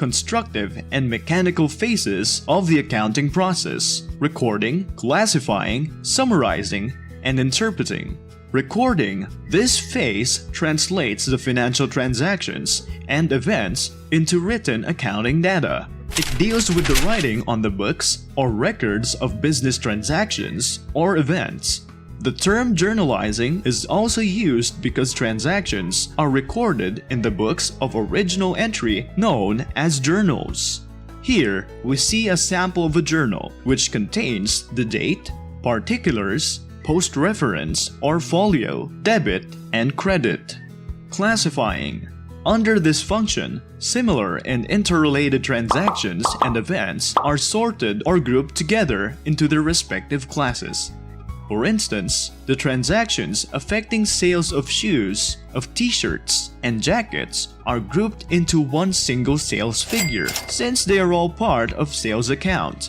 constructive and mechanical phases of the accounting process: recording, classifying, summarizing, and interpreting. Recording. This phase translates the financial transactions and events into written accounting data. It deals with the writing on the books or records of business transactions or events. The term journalizing is also used because transactions are recorded in the books of original entry known as journals. Here, we see a sample of a journal which contains the date, particulars, post-reference or folio, debit, and credit. Classifying. Under this function, similar and interrelated transactions and events are sorted or grouped together into their respective classes. For instance, the transactions affecting sales of shoes, of t-shirts, and jackets are grouped into one single sales figure since they are all part of sales account.